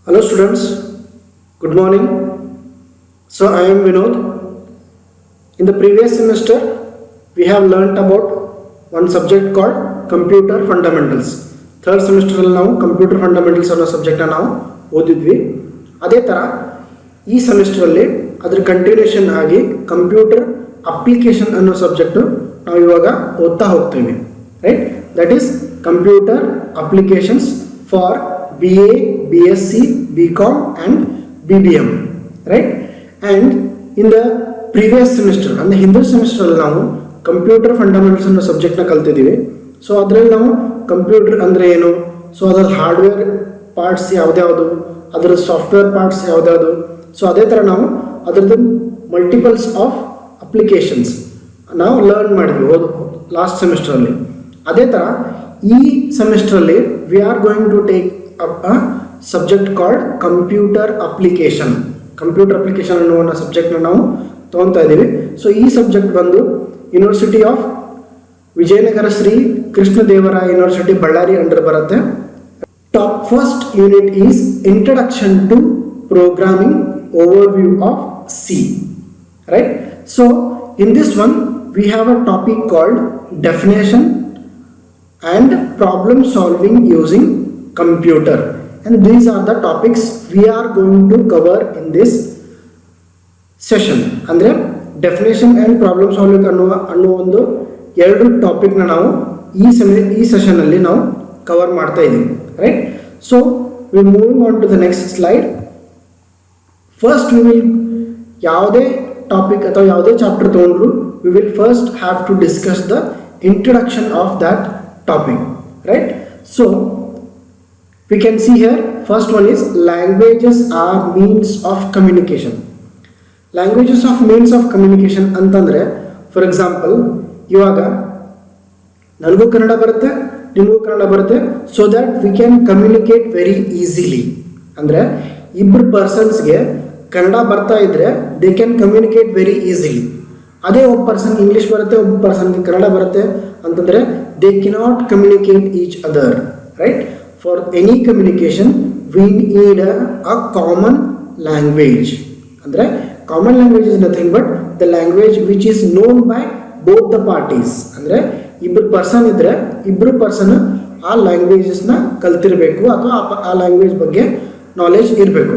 Hello students, good morning. So I am Vinod. In the previous semester, we have learnt about one subject called Computer Fundamentals. Third semester ಅಲ್ಲಿ ನಾವು Computer Fundamentals ಅನ್ನೋ ಸಬ್ಜೆಕ್ಟ್ನ ನಾವು ಓದಿದ್ವಿ. ಅದೇ ಥರ ಈ ಸೆಮಿಸ್ಟ್ರಲ್ಲಿ ಅದರ continuation ಆಗಿ ಕಂಪ್ಯೂಟರ್ ಅಪ್ಲಿಕೇಶನ್ ಅನ್ನೋ ಸಬ್ಜೆಕ್ಟು ನಾವು ಇವಾಗ ಓದ್ತಾ ಹೋಗ್ತೀವಿ. Right, that is computer applications for BA, BSc, BCom and BBM, right? And in the previous semester, ಅಂದರೆ ಹಿಂದಿನ ಸೆಮಿಸ್ಟ್ರಲ್ಲಿ ನಾವು ಕಂಪ್ಯೂಟರ್ ಫಂಡಮೆಂಟಲ್ಸ್ ಅನ್ನೋ ಸಬ್ಜೆಕ್ಟ್ನ ಕಲ್ತಿದ್ದೀವಿ. ಸೊ ಅದರಲ್ಲಿ ನಾವು ಕಂಪ್ಯೂಟರ್ ಅಂದರೆ ಏನು, ಸೊ ಅದರ ಹಾರ್ಡ್ವೇರ್ ಪಾರ್ಟ್ಸ್ ಯಾವ್ದ್ಯಾವುದು, ಅದರ ಸಾಫ್ಟ್ವೇರ್ ಪಾರ್ಟ್ಸ್ ಯಾವ್ದ್ಯಾವುದು, ಸೊ ಅದೇ ಥರ ನಾವು ಅದರದ್ದು ಮಲ್ಟಿಪಲ್ಸ್ ಆಫ್ ಅಪ್ಲಿಕೇಶನ್ಸ್ ನಾವು ಲರ್ನ್ ಮಾಡಿದ್ವಿ ಲಾಸ್ಟ್ ಸೆಮಿಸ್ಟ್ರಲ್ಲಿ. ಅದೇ ಥರ ಈ ಸೆಮಿಸ್ಟ್ರಲ್ಲಿ we are going to take a subject called computer application. Computer application ಅನ್ನುವ ಸಬ್ಜೆಕ್ಟ್ನ ನಾವು ತೊಗೊತಾ ಇದ್ದೀವಿ. ಸೊ ಈ ಸಬ್ಜೆಕ್ಟ್ ಬಂದು university of Vijayanagara Shri Krishnadevaraya university Ballari under ಬರುತ್ತೆ. Top first unit is introduction to programming overview of C. Right, so in this one we have a topic called definition and problem solving using computer, and these are the topics we are going to cover in this session. ಅಂದ್ರೆ definition and problem solving ಅನ್ನೋ ಒಂದು ಎರಡು ಟಾಪಿಕ್ನ ನಾವು ಈ ಸೆಷನಲ್ಲಿ ನಾವು cover ಮಾಡ್ತಾ ಇದ್ದೀವಿ. Right, so we moving on to the next slide. First we will ಯಾವುದೇ ಟಾಪಿಕ್ ಅಥವಾ ಯಾವುದೇ ಚಾಪ್ಟರ್ ತೊಗೊಂಡ್ರು we will first have to discuss the introduction of that topic, right? So we can see here, first one is languages are means of communication. Languages of means of communication ಅಂತಂದ್ರೆ, for example ಇವಾಗ ನನಗೂ ಕನ್ನಡ ಬರುತ್ತೆ, ನಿಮಗೂ ಕನ್ನಡ ಬರುತ್ತೆ, so that we can communicate very easily. ಅಂದರೆ ಇಬ್ಬರು ಪರ್ಸನ್ಸ್ಗೆ ಕನ್ನಡ ಬರ್ತಾ ಇದ್ರೆ they can communicate very easily. ಅದೇ ಒಬ್ಬ ಪರ್ಸನ್ ಇಂಗ್ಲೀಷ್ ಬರುತ್ತೆ, ಒಬ್ಬ ಪರ್ಸನ್ಗೆ ಕನ್ನಡ ಬರುತ್ತೆ ಅಂತಂದರೆ they cannot communicate each other, right? For any communication we need a common language. Andre common language is nothing but the language which is known by both the parties. Andre ibru person idre ibru person ಆ languages ನ ಕಲ್ತಿರಬೇಕು ಅಥವಾ ಆ language ಬಗ್ಗೆ knowledge ಇರಬೇಕು.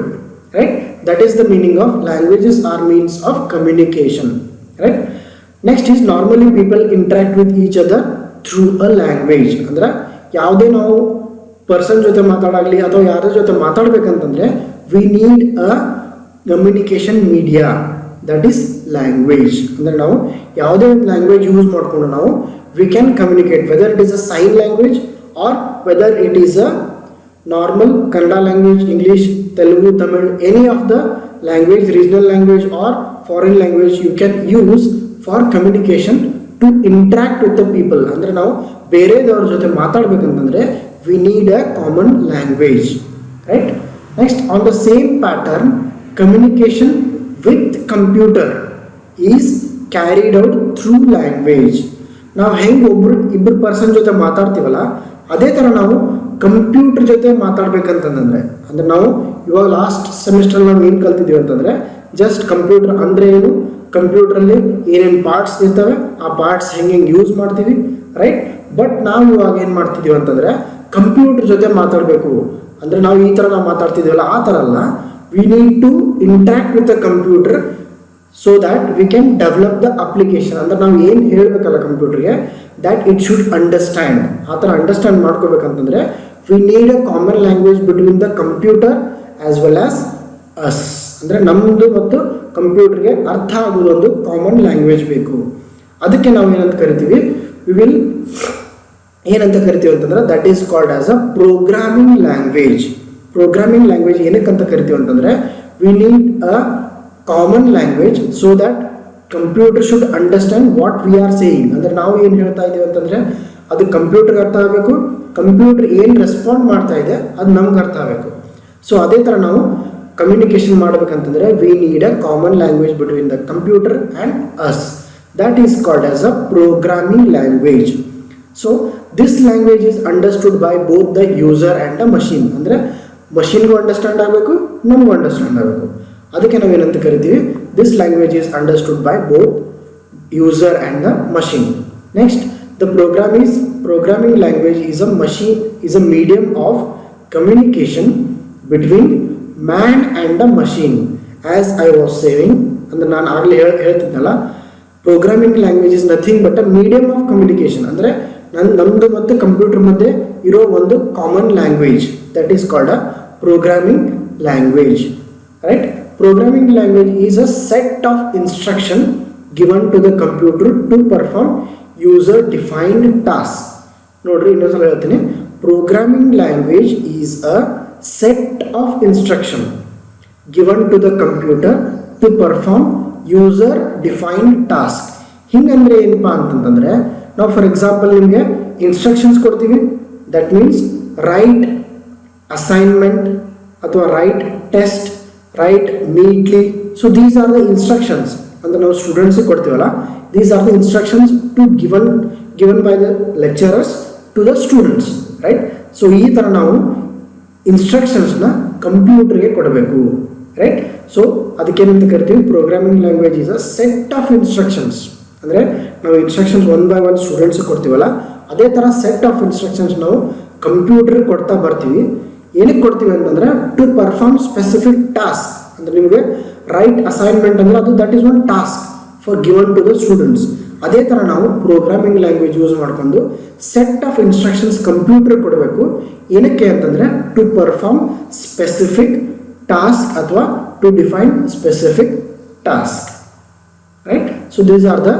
Right, that is the meaning of languages are means of communication. Right, next is normally people interact with each other through a language. ಅಂದ್ರೆ ಯಾವುದೇ ನಾವು ಪರ್ಸನ್ ಜೊತೆ ಮಾತಾಡಾಗಲಿ ಅಥವಾ ಯಾರ ಜೊತೆ ಮಾತಾಡ್ಬೇಕಂತಂದ್ರೆ we need a communication media, that is language. ಅಂದರೆ ನಾವು ಯಾವುದೇ ಒಂದು ಲ್ಯಾಂಗ್ವೇಜ್ ಯೂಸ್ ಮಾಡಿಕೊಂಡು ನಾವು we can communicate, whether it is a sign language or whether it is a normal Kannada language, English, Telugu, Tamil, any of the language, regional language or foreign language you can use for communication to interact with the people. ಅಂದರೆ ನಾವು ಬೇರೆದವ್ರ ಜೊತೆ ಮಾತಾಡ್ಬೇಕಂತಂದರೆ we need a common language. Right, next on the same pattern communication with computer is carried out through language. ನಾವು ಹೆಂಗೆ ಇಬ್ಬರು person ಜೊತೆ ಮಾತಾಡ್ತೀವಲ್ಲ ಅದೇ ಥರ ನಾವು ಕಂಪ್ಯೂಟರ್ ಜೊತೆ ಮಾತಾಡ್ಬೇಕಂತಂದರೆ, ಅಂದರೆ ನಾವು ಇವಾಗ ಲಾಸ್ಟ್ ಸೆಮಿಸ್ಟರ್ ನಾವು ಏನು ಕಲ್ತಿದ್ದೀವಿ ಅಂತಂದರೆ ಜಸ್ಟ್ ಕಂಪ್ಯೂಟರ್ ಅಂದರೆ ಏನು, ಕಂಪ್ಯೂಟ್ರಲ್ಲಿ ಏನೇನು ಪಾರ್ಟ್ಸ್ ಇರ್ತವೆ, ಆ ಪಾರ್ಟ್ಸ್ ಹೆಂಗೆ ಯೂಸ್ ಮಾಡ್ತೀವಿ. ರೈಟ್, ಬಟ್ ನಾವು ಇವಾಗ ಏನು ಮಾಡ್ತಿದ್ದೀವಿ ಅಂತಂದರೆ ಕಂಪ್ಯೂಟರ್ ಜೊತೆ ಮಾತಾಡಬೇಕು. ಅಂದರೆ ನಾವು ಈ ಥರ ನಾವು ಮಾತಾಡ್ತಿದ್ದೀವಲ್ಲ ಆ ಥರ ಅಲ್ಲ, we need to interact with the computer so that we can develop the application. ಅಂದರೆ ನಾವು ಏನು ಹೇಳಬೇಕಲ್ಲ ಕಂಪ್ಯೂಟರ್ಗೆ ದ್ಯಾಟ್ ಇಟ್ ಶುಡ್ ಅಂಡರ್ಸ್ಟ್ಯಾಂಡ್. ಆ ಥರ ಅಂಡರ್ಸ್ಟ್ಯಾಂಡ್ ಮಾಡ್ಕೋಬೇಕಂತಂದರೆ we need a common language between the computer as well as us. ಅಂದರೆ ನಮ್ಮದು ಮತ್ತು ಕಂಪ್ಯೂಟರ್ಗೆ ಅರ್ಥ ಆಗೋದೊಂದು ಕಾಮನ್ ಲ್ಯಾಂಗ್ವೇಜ್ ಬೇಕು. ಅದಕ್ಕೆ ನಾವು ಏನಂತ ಕರಿತೀವಿ, ವಿ ವಿಲ್ ಏನಂತ ಕರಿತೀವಿ ಅಂತಂದ್ರೆ that is called as a programming language. Programming language ಏನಕ್ಕಂತ ಕರಿತೀವಿ ಅಂತಂದರೆ we need a common language so that computer should understand what we are saying. ಅಂದರೆ ನಾವು ಏನು ಹೇಳ್ತಾ ಇದ್ದೀವಿ ಅಂತಂದರೆ ಅದು ಕಂಪ್ಯೂಟರ್ಗೆ ಅರ್ಥ ಆಗಬೇಕು, ಕಂಪ್ಯೂಟರ್ ಏನು ರೆಸ್ಪಾಂಡ್ ಮಾಡ್ತಾ ಇದೆ ಅದು ನಮ್ಗೆ ಅರ್ಥ ಆಗಬೇಕು. ಸೊ ಅದೇ ಥರ ನಾವು ಕಮ್ಯುನಿಕೇಶನ್ ಮಾಡಬೇಕಂತಂದರೆ we need a common language between the computer and us. That is called as a programming language. So this language is understood by both the user and the machine. ಅಂದರೆ ಮಷಿನ್ಗೂ understand ಆಗಬೇಕು, ನಮಗೂ understand ಆಗಬೇಕು. ಅದಕ್ಕೆ ನಾವೇನಂತ ಕರಿತೀವಿ, this language is understood by both user and the machine. Next, the programming language is a medium of communication between man and the machine. As I was saying, ಅಂದರೆ ನಾನು ಆಗಲೇ ಹೇಳ್ತಿದ್ನಲ್ಲ, programming language is nothing but a medium of communication. ಅಂದರೆ ನಮ್ಮದು ಮತ್ತು computer ಮಧ್ಯೆ ಇರೋ ಒಂದು common language, that is called a programming language. Right? Programming language is a set of instruction given to the computer to perform user defined task. ನೋಡ್ರಿ, ಇನ್ನೊಂದ್ಸಲ ಹೇಳ್ತೀನಿ. Programming language is a set of instruction given to the computer to perform user defined task. ಹಿಂಗಂದ್ರೆ ಏನಪ್ಪ ಅಂತಂತಂದ್ರೆ, ನಾವು for example ನಿಮಗೆ instructions ಕೊಡ್ತೀವಿ, that means write assignment ಅಥವಾ write test, write neatly. So these are the instructions. ಅಂದರೆ ನಾವು ಸ್ಟೂಡೆಂಟ್ಸಿಗೆ ಕೊಡ್ತೀವಲ್ಲ, these are the instructions to given by the lecturers to the students. Right? So ಈ ಥರ ನಾವು ಇನ್ಸ್ಟ್ರಕ್ಷನ್ಸ್ನ ಕಂಪ್ಯೂಟರ್ಗೆ ಕೊಡಬೇಕು. ರೈಟ್? ಸೊ ಅದಕ್ಕೇನಂತ ಕರಿತೀವಿ, programming language is a set of instructions. ಅಂದರೆ ನಾವು ಇನ್ಸ್ಟ್ರಕ್ಷನ್ಸ್ ಒನ್ ಬೈ ಒನ್ ಸ್ಟೂಡೆಂಟ್ಸಿಗೆ ಕೊಡ್ತೀವಲ್ಲ, ಅದೇ ಥರ ಸೆಟ್ ಆಫ್ ಇನ್ಸ್ಟ್ರಕ್ಷನ್ಸ್ ನಾವು ಕಂಪ್ಯೂಟರ್ಗೆ ಕೊಡ್ತಾ ಬರ್ತೀವಿ. ಏನಕ್ಕೆ ಕೊಡ್ತೀವಿ ಅಂತಂದರೆ, ಟು ಪರ್ಫಾರ್ಮ್ ಸ್ಪೆಸಿಫಿಕ್ ಟಾಸ್ಕ್. ಅಂದರೆ ನಿಮಗೆ ರೈಟ್ ಅಸೈನ್ಮೆಂಟ್ ಅಂದರೆ ಅದು that is one task for given to the students. ಅದೇ ಥರ ನಾವು ಪ್ರೋಗ್ರಾಮಿಂಗ್ ಲ್ಯಾಂಗ್ವೇಜ್ ಯೂಸ್ ಮಾಡಿಕೊಂಡು ಸೆಟ್ ಆಫ್ ಇನ್ಸ್ಟ್ರಕ್ಷನ್ಸ್ ಕಂಪ್ಯೂಟರ್ ಕೊಡಬೇಕು. ಏನಕ್ಕೆ ಅಂತಂದರೆ, ಟು ಪರ್ಫಾರ್ಮ್ ಸ್ಪೆಸಿಫಿಕ್ ಟಾಸ್ಕ್ ಅಥವಾ to define specific task. Right? So these are the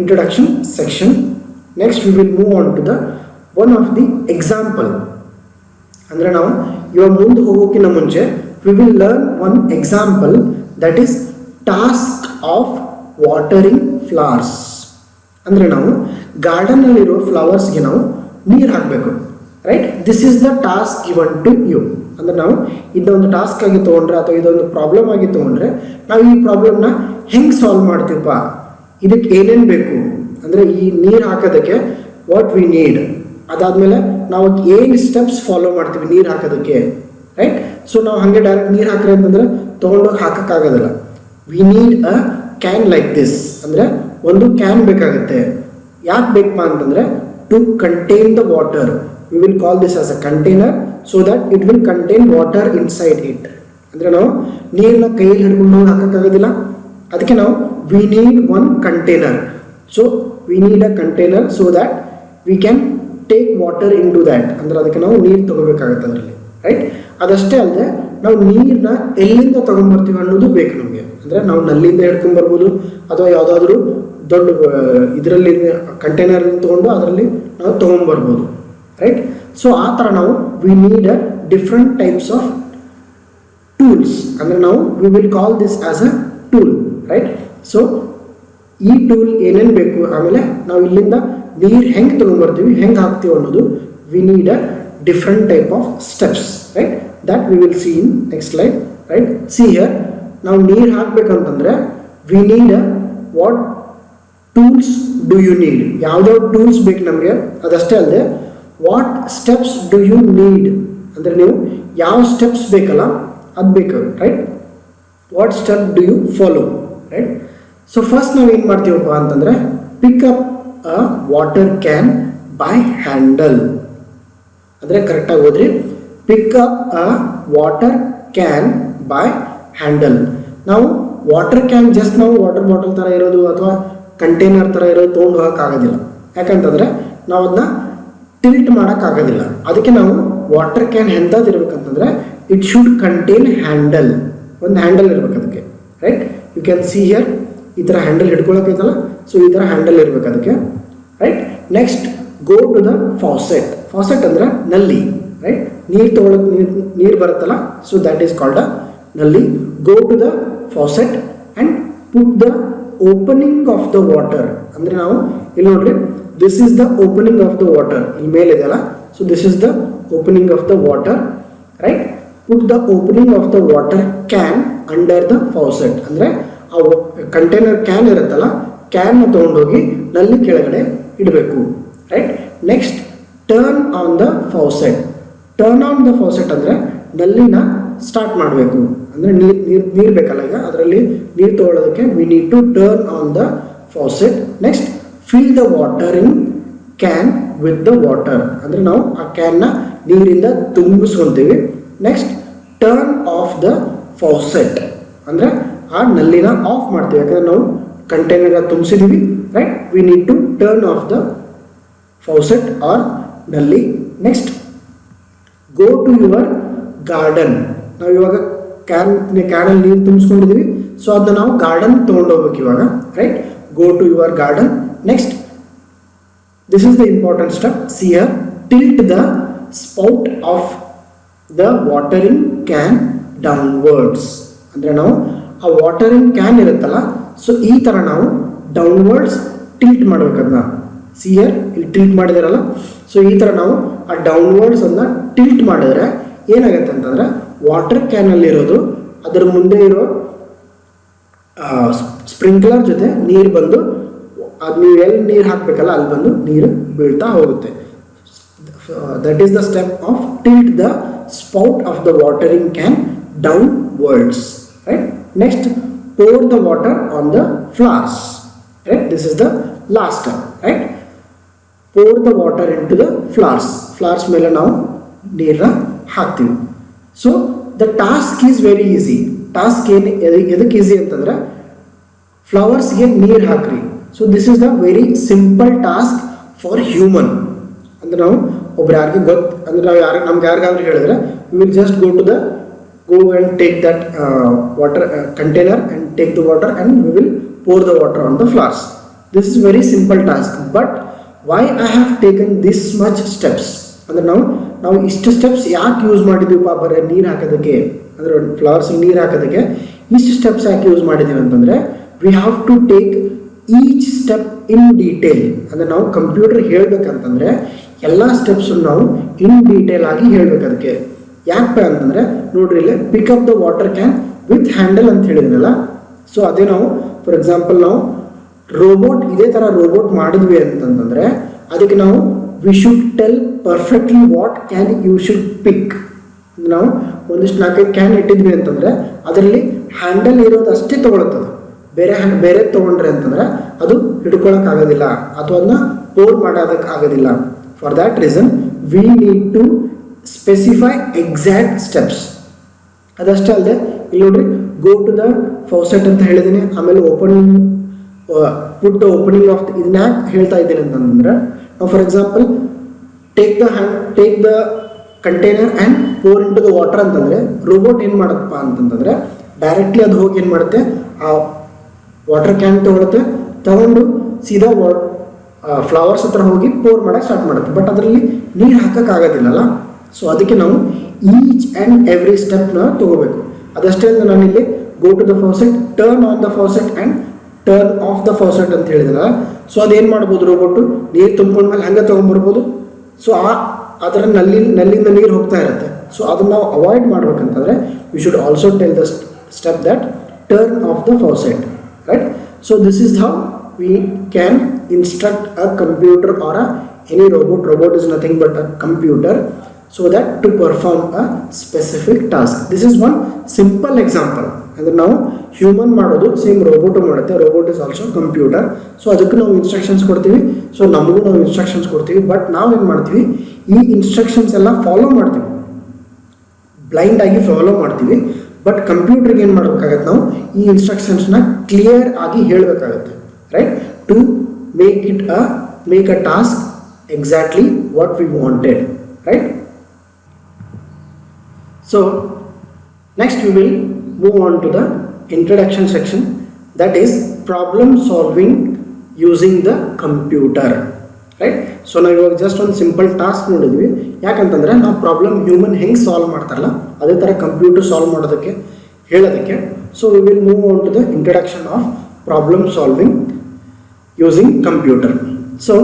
introduction section. Next we will move on to the one of the example. ಅಂದರೆ ನಾವು ಇವಾಗ ಮುಂದೆ ಹೋಗೋಕ್ಕಿಂತ ಮುಂಚೆ we will learn one example, that is task of watering flowers. ಅಂದರೆ ನಾವು ಗಾರ್ಡನ್ನಲ್ಲಿರೋ ಫ್ಲವರ್ಸ್ಗೆ ನಾವು ನೀರು ಹಾಕಬೇಕು. Right? This is the task given to you. ಅಂದರೆ ನಾವು ಇದೊಂದು ಟಾಸ್ಕ್ ಆಗಿ ತೊಗೊಂಡ್ರೆ ಅಥವಾ ಇದೊಂದು ಪ್ರಾಬ್ಲಮ್ ಆಗಿ ತೊಗೊಂಡ್ರೆ ನಾವು ಈ ಪ್ರಾಬ್ಲಮ್ನ ಹೆಂಗೆ ಸಾಲ್ವ್ ಮಾಡ್ತೀವಪ್ಪ, ಇದಕ್ಕೆ ಏನೇನು ಬೇಕು ಅಂದರೆ ಈ ನೀರು ಹಾಕೋದಕ್ಕೆ ವಾಟ್ ವಿ ನೀಡ್, ಅದಾದಮೇಲೆ ನಾವು ಏನು ಸ್ಟೆಪ್ಸ್ ಫಾಲೋ ಮಾಡ್ತೀವಿ ನೀರು ಹಾಕೋದಕ್ಕೆ. ರೈಟ್? ಸೊ ನಾವು ಹಾಗೆ ಡೈರೆಕ್ಟ್ ನೀರು ಹಾಕ್ರಿ ಅಂತಂದರೆ ತೊಗೊಂಡೋಗಿ ಹಾಕೋಕ್ಕಾಗೋದಿಲ್ಲ. We need a can like this. ಅಂದರೆ ಒಂದು ಕ್ಯಾನ್ ಬೇಕಾಗುತ್ತೆ. ಯಾಕೆ ಬೇಕಪ್ಪ ಅಂತಂದರೆ, to contain the water. We will call this as a container so that it will contain water inside it. ಅಂದರೆ ನಾವು ನೀರನ್ನ ಕೈಯಲ್ಲಿ ಹಿಡ್ಕೊಂಡು ಹೋಗಿ ಹಾಕೋಕ್ಕಾಗೋದಿಲ್ಲ. ಅದಕ್ಕೆ ನಾವು we need one container. So we need a container so that we can take water in to that. ಅಂದರೆ ಅದಕ್ಕೆ ನಾವು ನೀರು ತೊಗೋಬೇಕಾಗತ್ತೆ ಅದರಲ್ಲಿ. ರೈಟ್? ಅದಷ್ಟೇ ಅಲ್ಲದೆ ನಾವು ನೀರನ್ನ ಎಲ್ಲಿಂದ ತೊಗೊಂಬರ್ತೀವಿ ಅನ್ನೋದು ಬೇಕು ನಮಗೆ. ಅಂದರೆ ನಾವು ನಲ್ಲಿಂದ ಹಿಡ್ಕೊಂಬರ್ಬೋದು ಅಥವಾ ಯಾವುದಾದ್ರೂ ದೊಡ್ಡ ಇದರಲ್ಲಿ ಕಂಟೈನರ್ ತೊಗೊಂಡು ಅದರಲ್ಲಿ ನಾವು ತೊಗೊಂಬರ್ಬೋದು. ರೈಟ್? ಸೊ ಆ ಥರ ನಾವು we need a different types of tools. ಅಂದರೆ ನಾವು V will call this as a tool. Right? So ಈ ಟೂಲ್ ಏನೇನು ಬೇಕು, ಆಮೇಲೆ ನಾವು ಇಲ್ಲಿಂದ ನೀರು ಹೆಂಗೆ ತೊಗೊಂಬರ್ತೀವಿ, ಹೆಂಗೆ ಹಾಕ್ತೀವಿ ಅನ್ನೋದು V need a different type of steps. Right? That we will see in next slide. Right? See here, now ನೀರು ಹಾಕಬೇಕಂತಂದ್ರೆ we need a what tools do you need? ಯಾವ್ಯಾವ ಟೂಲ್ಸ್ ಬೇಕು ನಮಗೆ, ಅದಷ್ಟೇ ಅಲ್ಲದೆ what steps do you need ಅಂದರೆ ನೀವು ಯಾವ steps ಬೇಕಲ್ಲ ಅದು ಬೇಕು. Right? what step do you follow? Right? So first ನಾವು ಏನು ಮಾಡ್ತೀವಪ್ಪ ಅಂತಂದರೆ, pick up a water can by handle. ಅಂದರೆ ಕರೆಕ್ಟಾಗಿ ಹೋದ್ರಿ. Pick up a water can buy handle. ನಾವು ವಾಟರ್ ಕ್ಯಾನ್ ಜಸ್ಟ್ ನಾವು ವಾಟರ್ ಬಾಟಲ್ ಥರ ಇರೋದು ಅಥವಾ ಕಂಟೈನರ್ ಥರ ಇರೋದು ತೊಗೊಂಡು ಹೋಗೋಕ್ಕಾಗೋದಿಲ್ಲ. ಯಾಕಂತಂದರೆ ನಾವು ಅದನ್ನ ಟಿಲ್ಟ್ ಮಾಡೋಕ್ಕಾಗೋದಿಲ್ಲ. ಅದಕ್ಕೆ ನಾವು ವಾಟರ್ ಕ್ಯಾನ್ ಎಂಥದ್ದು ಇರಬೇಕಂತಂದರೆ, ಇಟ್ ಶುಡ್ ಕಂಟೈನ್ ಹ್ಯಾಂಡಲ್. ಒಂದು ಹ್ಯಾಂಡಲ್ ಇರಬೇಕು ಅದಕ್ಕೆ. Right? You can see here, ಈ ಥರ ಹ್ಯಾಂಡಲ್ ಹಿಡ್ಕೊಳಕ್ಕೈತಲ್ಲ, ಸೊ ಈ ಥರ ಹ್ಯಾಂಡಲ್ ಇರಬೇಕು ಅದಕ್ಕೆ. Right? Next, go to the faucet. Faucet ಅಂದರೆ ನಲ್ಲಿ. ರೈಟ್? ನೀರು ತೊಗೊಳಕ್ಕೆ ನೀರು ಬರುತ್ತಲ್ಲ, so that is called a ನಲ್ಲಿ. Go to the faucet and put the opening of the water. ಅಂದರೆ ನಾವು ಇಲ್ಲಿ ನೋಡ್ರಿ, this is the opening of the water. ಇಲ್ಲಿ ಮೇಲೆ ಇದೆಯಲ್ಲ, so this is the opening of the water. Right? Put the opening of the water can under the faucet. ಅಂದರೆ ಆ container can ಇರುತ್ತಲ್ಲ, ಕ್ಯಾನ್ನ ತೊಗೊಂಡೋಗಿ ನಲ್ಲಿ ಕೆಳಗಡೆ ಇಡಬೇಕು. Right? Next, turn on the faucet. Turn on the faucet ಅಂದರೆ ನಲ್ಲಿನ start ಮಾಡಬೇಕು. ಅಂದರೆ ನೀರು ಬೇಕಲ್ಲ, ಈಗ ಅದರಲ್ಲಿ ನೀರು ತೊಗೊಳ್ಳೋದಕ್ಕೆ we need to turn on the faucet. Next fill the water in can with the water, ಅಂದರೆ ನಾವು ಆ ಕ್ಯಾನ್ನ ನೀರಿಂದ ತುಂಬಿಸ್ಕೊತೀವಿ. Next turn off the faucet, ಅಂದರೆ ಆ ನಲ್ಲಿನ ಆಫ್ ಮಾಡ್ತೀವಿ, ಯಾಕಂದರೆ ನಾವು ಕಂಟೈನರ್ ತುಂಬಿಸಿದ್ದೀವಿ, right. We need to turn off the faucet or ನಲ್ಲಿ. Next go to your garden, ನಾವು ಇವಾಗ ಕ್ಯಾನಲ್ಲಿ ನೀರು ತುಂಬಿಸ್ಕೊಂಡಿದ್ದೀವಿ, ಸೊ ಅದನ್ನ ನಾವು ಗಾರ್ಡನ್ ತೊಗೊಂಡೋಗ್ಬೇಕು ಇವಾಗ, right. Go to your garden. Next this is the important step. See here, tilt the spout of the watering can downwards, ಅಂದರೆ ನಾವು ಆ ವಾಟರಿಂಗ್ ಕ್ಯಾನ್ ಇರುತ್ತಲ್ಲ, ಸೊ ಈ ಥರ ನಾವು ಡೌನ್ವರ್ಡ್ಸ್ ಟಿಲ್ಟ್ ಮಾಡ್ಬೇಕದನ್ನ. ಸಿ ಹಿಯರ್, ಇಲ್ಲಿ ಟಿಲ್ಟ್ ಮಾಡಿದಾರಲ್ಲ, ಸೊ ಈ ಥರ ನಾವು ಆ ಡೌನ್ವರ್ಡ್ಸ್ ಅನ್ನ ಟಿಲ್ಟ್ ಮಾಡಿದ್ರೆ ಏನಾಗುತ್ತೆ ಅಂತಂದರೆ ವಾಟರ್ ಕ್ಯಾನಲ್ಲಿರೋದು ಅದರ ಮುಂದೆ ಇರೋ ಸ್ಪ್ರಿಂಕ್ಲರ್ ಜೊತೆ ನೀರು ಬಂದು ಅದು ನೀವು ಎಲ್ಲಿ ನೀರು ಹಾಕಬೇಕಲ್ಲ ಅಲ್ಲಿ ಬಂದು ನೀರು ಬೀಳ್ತಾ ಹೋಗುತ್ತೆ. That is the step of tilt the spout of the watering can downwards, right. Next pour the water on the flowers, right. This is the last step, right. Pour the water into the flowers ಮೇಲೆ ನಾವು ನೀರನ್ನ ಹಾಕ್ತೀವಿ. So the task is very easy. Task ಎದಕ್ಕೆ easy ಅಂತಂದ್ರೆ ಫ್ಲವರ್ಸ್ಗೆ ನೀರು ಹಾಕ್ರಿ. So this is the very simple task for human. ಅಂದರೆ ನಾವು ಒಬ್ರು ಯಾರಿಗೆ ಅಂದರೆ ನಾವು ನಮ್ಗೆ ಯಾರಿಗಾದ್ರೂ ಹೇಳಿದ್ರೆ we will just go and take that water container and take the water and we will pour the water on the flowers. This is very simple task, but why I have taken this much steps? ಅಂದರೆ ನಾವು ಇಷ್ಟು steps ಯಾಕೆ use ಮಾಡಿದ್ದೀವಿ ಬರೀ ನೀರು ಹಾಕೋದಕ್ಕೆ, ಅಂದರೆ flowers ನೀರು ಹಾಕೋದಕ್ಕೆ ಇಷ್ಟು ಸ್ಟೆಪ್ಸ್ ಯಾಕೆ ಯೂಸ್ ಮಾಡಿದ್ದೀವಿ ಅಂತಂದರೆ we have to take each step in detail. ಅಂದರೆ ನಾವು ಕಂಪ್ಯೂಟರ್ ಹೇಳಬೇಕಂತಂದರೆ ಎಲ್ಲ ಸ್ಟೆಪ್ಸನ್ನು ನಾವು ಇನ್ ಡೀಟೇಲ್ ಆಗಿ ಹೇಳಬೇಕು. ಅದಕ್ಕೆ ಯಾಕಪ್ಪ ಅಂತಂದರೆ ನೋಡ್ರಿ, ಇಲ್ಲೇ pick up the water can with handle ಅಂತ ಹೇಳಿದ್ನಲ್ಲ, ಸೊ ಅದೇ ನಾವು ಫಾರ್ ಎಕ್ಸಾಂಪಲ್ ನಾವು ರೋಬೋಟ್ ಇದೇ ಥರ ರೋಬೋಟ್ ಮಾಡಿದ್ವಿ ಅಂತಂತಂದರೆ ಅದಕ್ಕೆ ನಾವು we should tell perfectly what can you should pick. ನಾವು ಒಂದಿಷ್ಟು 4-5 ಕ್ಯಾನ್ ಇಟ್ಟಿದ್ವಿ ಅಂತಂದರೆ ಅದರಲ್ಲಿ ಹ್ಯಾಂಡಲ್ ಇರೋದು ಅಷ್ಟೇ ತೊಗೊಳುತ್ತದೆ, ಬೇರೆ ತೊಗೊಂಡ್ರೆ ಅಂತಂದರೆ ಅದು ಹಿಡ್ಕೊಳಕ್ಕಾಗೋದಿಲ್ಲ ಅಥವಾ ಅದನ್ನ ಪೋರ್ ಮಾಡೋದಕ್ಕಾಗೋದಿಲ್ಲ. For that reason we need to specify exact steps. ಅದಷ್ಟೇ ಅಲ್ಲದೆ ಇಲ್ಲಿ ನೋಡ್ರಿ, ಗೋ ಟು ದ ಫೌಸೆಟ್ ಅಂತ ಹೇಳಿದ್ದೀನಿ, ಆಮೇಲೆ ಪುಟ್ ದ ಓಪನಿಂಗ್ ಆಫ್ ಇದನ್ನ ಯಾಕೆ ಹೇಳ್ತಾ ಇದ್ದೀನಿ ಅಂತಂದ್ರೆ ನಾವು for example take the container and pour in to the water ಅಂತಂದರೆ ರೋಬೋಟ್ ಏನು ಮಾಡುತ್ತಪ್ಪ ಅಂತಂತಂದರೆ ಡೈರೆಕ್ಟ್ಲಿ ಅದು ಹೋಗಿ ಏನು ಮಾಡುತ್ತೆ, ಆ ವಾಟರ್ ಕ್ಯಾನ್ ತಗೊಂಡು ಸೀದಾ ಫ್ಲವರ್ಸ್ ಹತ್ರ ಹೋಗಿ ಪೋರ್ ಮಾಡೋಕ್ಕೆ ಸ್ಟಾರ್ಟ್ ಮಾಡುತ್ತೆ. ಬಟ್ ಅದರಲ್ಲಿ ನೀರು ಹಾಕೋಕ್ಕಾಗೋದಿಲ್ಲಲ್ಲ, ಸೊ ಅದಕ್ಕೆ ನಾವು ಈಚ್ ಆ್ಯಂಡ್ ಎವ್ರಿ ಸ್ಟೆಪ್ನ ತೊಗೋಬೇಕು. ಅದಷ್ಟೇ ಅಂತ ನಾನಿಲ್ಲಿ go to the faucet, turn on the faucet and turn off the faucet ಅಂತ ಹೇಳಿದ್ರಲ್ಲ, ಸೊ ಅದೇನು ಮಾಡ್ಬೋದು, ರೋಬೋಟು ನೀರು ತುಂಬ್ಕೊಂಡ್ಮೇಲೆ ಹಂಗೆ ತೊಗೊಂಬರ್ಬೋದು. ಸೊ ಅದರ ನಲ್ಲಿಂದ ನೀರು ಹೋಗ್ತಾ ಇರುತ್ತೆ. ಸೊ ಅದನ್ನು ನಾವು ಅವಾಯ್ಡ್ ಮಾಡ್ಬೇಕಂತಂದರೆ we should also tell the step that turn off the faucet, right. So this is how we can instruct a computer or any robot. Robot is nothing but a computer, so that to perform a specific task. This is one simple example. ಅಂದ್ರೆ ನಾವು human ಮಾಡೋದು same robot ಮಾಡುತ್ತೆ. Robot is also computer. So ಅದಕ್ಕೆ ನಾವು instructions ಕೊಡ್ತೀವಿ, so ನಮಗೂ ನಾವು instructions ಕೊಡ್ತೀವಿ. ಬಟ್ ನಾವು ಏನು ಮಾಡ್ತೀವಿ, ಈ ಇನ್ಸ್ಟ್ರಕ್ಷನ್ಸ್ ಎಲ್ಲ ಫಾಲೋ ಮಾಡ್ತೀವಿ, ಬ್ಲೈಂಡ್ ಆಗಿ ಫಾಲೋ ಮಾಡ್ತೀವಿ. ಬಟ್ ಕಂಪ್ಯೂಟರ್ಗೆ ಏನು ಮಾಡಬೇಕಾಗತ್ತೆ, ನಾವು ಈ ಇನ್ಸ್ಟ್ರಕ್ಷನ್ಸ್ನ ಕ್ಲಿಯರ್ ಆಗಿ ಹೇಳಬೇಕಾಗತ್ತೆ, right, to make a task exactly what we wanted, right. So next we will move on to the introduction section, that is problem solving using the computer, right. So ನಾವು ಇವಾಗ ಜಸ್ಟ್ ಒಂದು simple task ನೋಡಿದ್ವಿ. ಯಾಕಂತಂದರೆ ನಾವು problem human ಹೆಂಗೆ solve ಮಾಡ್ತಾರಲ್ಲ ಅದೇ ಥರ ಕಂಪ್ಯೂಟರ್ ಸಾಲ್ವ್ ಮಾಡೋದಕ್ಕೆ ಹೇಳೋದಕ್ಕೆ. So we will move on to the introduction of problem solving using computer. So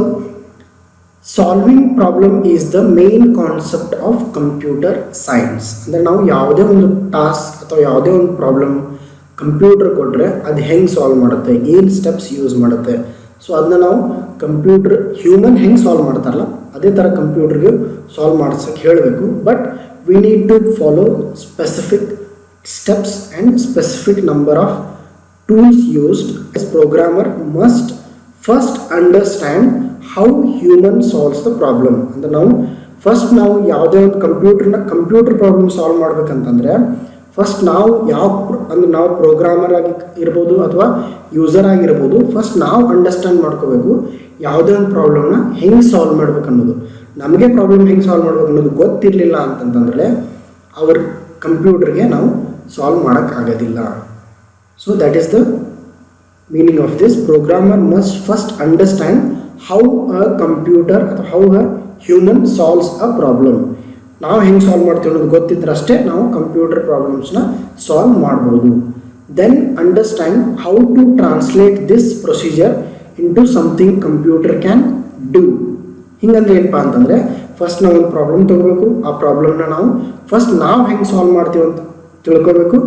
solving problem is the main concept of computer science. ಅಂದರೆ ನಾವು ಯಾವುದೇ ಒಂದು ಟಾಸ್ಕ್ ಅಥವಾ ಯಾವುದೇ ಒಂದು ಪ್ರಾಬ್ಲಮ್ ಕಂಪ್ಯೂಟರ್ ಕೊಟ್ಟರೆ ಅದು ಹೆಂಗೆ ಸಾಲ್ವ್ ಮಾಡುತ್ತೆ, ಏನು ಸ್ಟೆಪ್ಸ್ ಯೂಸ್ ಮಾಡುತ್ತೆ, ಸೊ ಅದನ್ನ ನಾವು ಹ್ಯೂಮನ್ ಹೆಂಗೆ ಸಾಲ್ವ್ ಮಾಡ್ತಾರಲ್ಲ ಅದೇ ಥರ ಕಂಪ್ಯೂಟರ್ಗೆ ಸಾಲ್ವ್ ಮಾಡ್ಸೋಕ್ಕೆ ಹೇಳಬೇಕು. But we need to follow specific steps and specific number of tools used. As programmer must first understand how human solves the problem. ಅಂದರೆ ನಾವು ಯಾವುದೇ ಒಂದು ಕಂಪ್ಯೂಟರ್ ಪ್ರಾಬ್ಲಮ್ ಸಾಲ್ವ್ ಮಾಡ್ಬೇಕಂತಂದ್ರೆ ಫಸ್ಟ್ ನಾವು ನಾವು ಪ್ರೋಗ್ರಾಮರ್ ಆಗಿ ಇರ್ಬೋದು ಅಥವಾ ಯೂಸರ್ ಆಗಿರ್ಬೋದು, ಫಸ್ಟ್ ನಾವು ಅಂಡರ್ಸ್ಟ್ಯಾಂಡ್ ಮಾಡ್ಕೋಬೇಕು ಯಾವುದೇ ಒಂದು ಪ್ರಾಬ್ಲಮ್ನ ಹೆಂಗೆ ಸಾಲ್ವ್ ಮಾಡ್ಬೇಕು ಅನ್ನೋದು. ನಮಗೆ ಪ್ರಾಬ್ಲಮ್ ಹೆಂಗೆ ಸಾಲ್ವ್ ಮಾಡ್ಬೇಕು ಅನ್ನೋದು ಗೊತ್ತಿರಲಿಲ್ಲ ಅಂತಂತಂದರೆ ಅವ್ರ ಕಂಪ್ಯೂಟರ್ಗೆ ನಾವು ಸಾಲ್ವ್ ಮಾಡೋಕ್ಕಾಗೋದಿಲ್ಲ. So that is the meaning of this. Programmer must first understand how a computer ಅಥವಾ how a human solves a problem. ನಾವು ಹೆಂಗೆ ಸಾಲ್ವ್ ಮಾಡ್ತೀವಿ ಅನ್ನೋದು ಗೊತ್ತಿದ್ದರಷ್ಟೇ ನಾವು ಕಂಪ್ಯೂಟರ್ ಪ್ರಾಬ್ಲಮ್ಸ್ನ ಸಾಲ್ವ್ ಮಾಡ್ಬೋದು. Then understand how to translate this procedure into something computer can do. ಹಿಂಗಂದ್ರೆ ಏನಪ್ಪ ಅಂತಂದರೆ ಫಸ್ಟ್ ನಾವು ಒಂದು ಪ್ರಾಬ್ಲಮ್ ತೊಗೋಬೇಕು, ಆ ಪ್ರಾಬ್ಲಮ್ನ ನಾವು ಹೆಂಗೆ ಸಾಲ್ವ್ ಮಾಡ್ತೀವಿ ಅಂತ ತಿಳ್ಕೋಬೇಕು,